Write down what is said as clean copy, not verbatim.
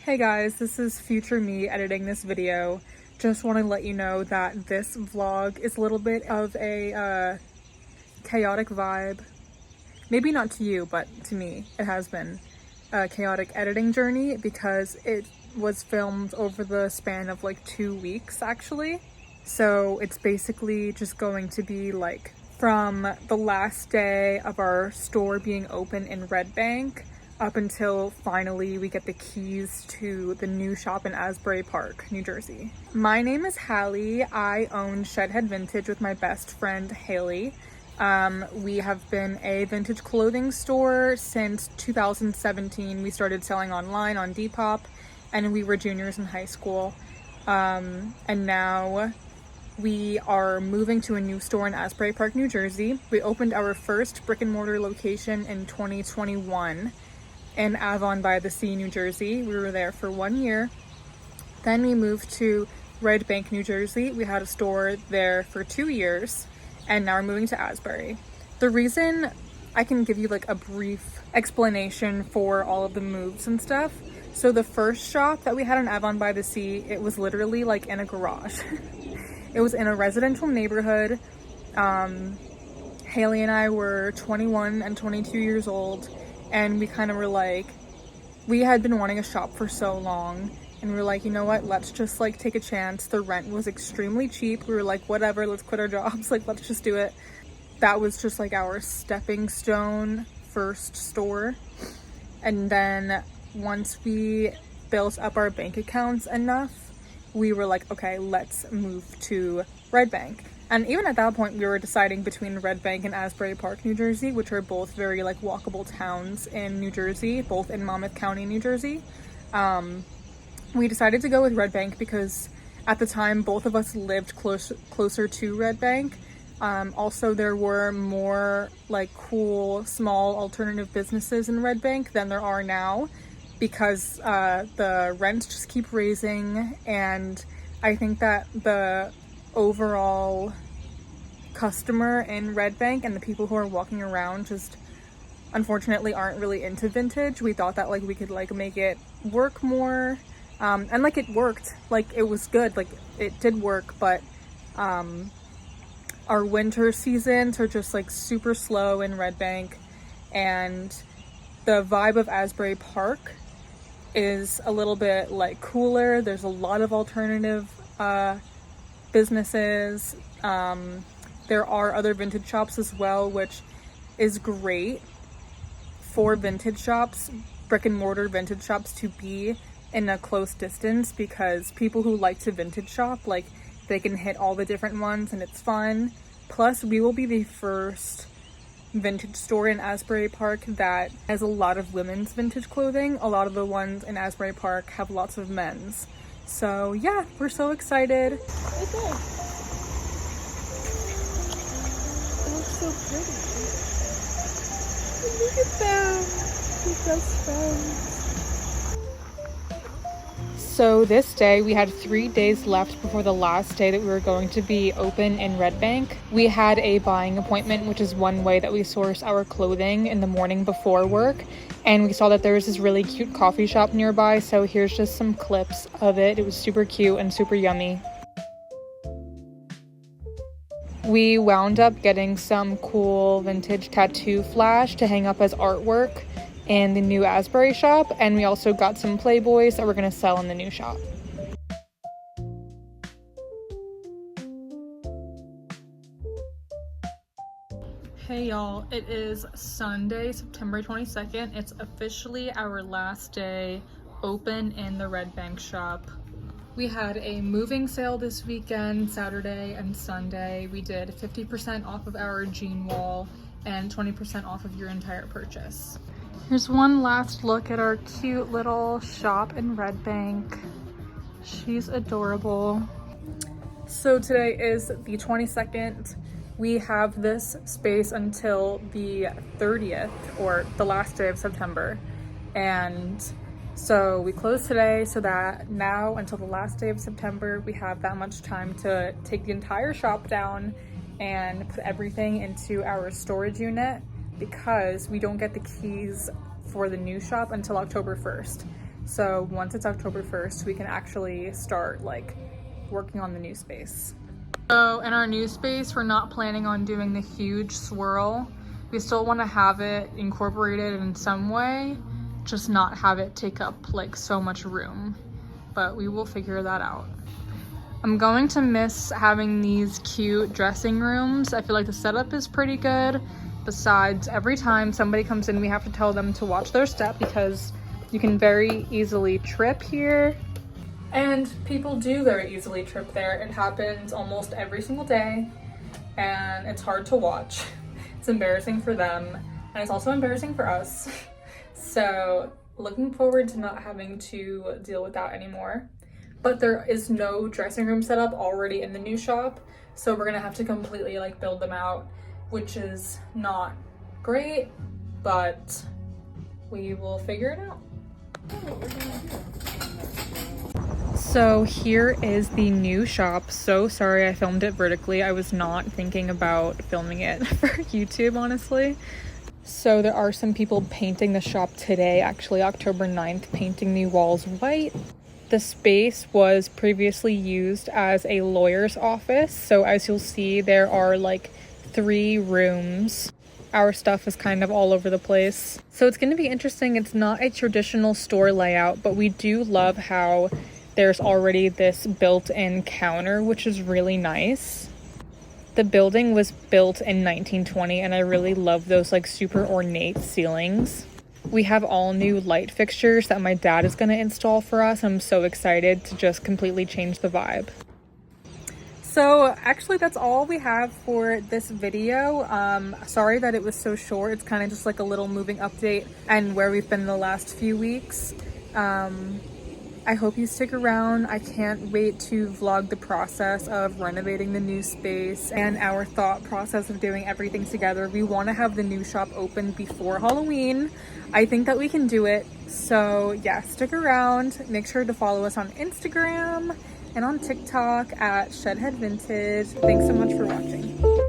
Hey guys, this is future me editing this video. Just want to let you know that this vlog is a little bit of a chaotic vibe. Maybe not to you, but to me it has been a chaotic editing journey because it was filmed over the span of like 2 weeks actually. So it's basically just going to be like from the last day of our store being open in Red Bank up until finally we get the keys to the new shop in Asbury Park, New Jersey. My name is Hailey. I own Shedhead Vintage with my best friend Hailey. We have been a vintage clothing store since 2017. We started selling online on Depop and we were juniors in high school. And now we are moving to a new store in Asbury Park, New Jersey. We opened our first brick and mortar location in 2021. In Avon by the Sea, New Jersey. We were there for 1 year. Then we moved to Red Bank, New Jersey. We had a store there for 2 years, and now we're moving to Asbury. The reason I can give you like a brief explanation for all of the moves and stuff. So the first shop that we had in Avon by the Sea, it was literally like in a garage. It was in a residential neighborhood. Hailey and I were 21 and 22 years old. And we kind of were like, we had been wanting a shop for so long and we were like, you know what, let's just like take a chance. The rent was extremely cheap. We were like, whatever, let's quit our jobs, like let's just do it. That was just like our stepping stone first store. And then once we built up our bank accounts enough, we were like, okay, let's move to Red Bank. And even at that point, we were deciding between Red Bank and Asbury Park, New Jersey, which are both very like walkable towns in New Jersey, both in Monmouth County, New Jersey. We decided to go with Red Bank because at the time, both of us lived closer to Red Bank. Also, there were more like cool, small alternative businesses in Red Bank than there are now because the rents just keep raising. And I think that the overall customer in Red Bank and the people who are walking around just unfortunately aren't really into vintage. We thought that like we could like make it work more, and like it worked, like it was good, like it did work, but our winter seasons are just like super slow in Red Bank, and the vibe of Asbury Park is a little bit like cooler. There's a lot of alternative businesses. There are other vintage shops as well, which is great for vintage shops, brick and mortar vintage shops, to be in a close distance because people who like to vintage shop, like they can hit all the different ones and it's fun. Plus, we will be the first vintage store in Asbury Park that has a lot of women's vintage clothing. A lot of the ones in Asbury Park have lots of men's. So yeah, we're so excited. Right there. It looks so pretty. And look at them, we're best friends. So this day, we had 3 days left before the last day that we were going to be open in Red Bank. We had a buying appointment, which is one way that we source our clothing in the morning before work. And we saw that there was this really cute coffee shop nearby, so here's just some clips of it. It was super cute and super yummy. We wound up getting some cool vintage tattoo flash to hang up as artwork in the new Asbury shop, and we also got some PLAYBOYs that we're gonna sell in the new shop. Hey y'all, it is Sunday, September 22nd. It's officially our last day open in the Red Bank shop. We had a moving sale this weekend, Saturday and Sunday. We did 50% off of our jean wall and 20% off of your entire purchase. Here's one last look at our cute little shop in Red Bank. She's adorable. So today is the 22nd. We have this space until the 30th, or the last day of September. And so we close today so that now until the last day of September, we have that much time to take the entire shop down and put everything into our storage unit because we don't get the keys for the new shop until October 1st. So once it's October 1st, we can actually start like working on the new space. So in our new space, we're not planning on doing the huge swirl. We still want to have it incorporated in some way, just not have it take up like so much room, but we will figure that out. I'm going to miss having these cute dressing rooms. I feel like the setup is pretty good. Besides, every time somebody comes in, we have to tell them to watch their step because you can very easily trip here. And people do very easily trip there. It happens almost every single day and it's hard to watch. It's embarrassing for them and it's also embarrassing for us. So looking forward to not having to deal with that anymore. But there is no dressing room setup already in the new shop. So we're gonna have to completely like build them out, which is not great, but we will figure it out. So here is the new shop. So sorry I filmed it vertically. I was not thinking about filming it for YouTube, honestly. So there are some people painting the shop today, actually October 9th, painting the walls white. The space was previously used as a lawyer's office. So as you'll see, there are like 3 rooms. Our stuff is kind of all over the place. So it's going to be interesting. It's not a traditional store layout, but we do love how there's already this built-in counter, which is really nice. The building was built in 1920 and I really love those like super ornate ceilings. We have all new light fixtures that my dad is going to install for us. I'm so excited to just completely change the vibe. So actually that's all we have for this video. Sorry that it was so short. It's kind of just like a little moving update and where we've been the last few weeks. I hope you stick around. I can't wait to vlog the process of renovating the new space and our thought process of doing everything together. We want to have the new shop open before Halloween. I think that we can do it. So yeah, stick around. Make sure to follow us on Instagram and on TikTok at Shedhead Vintage. Thanks so much for watching.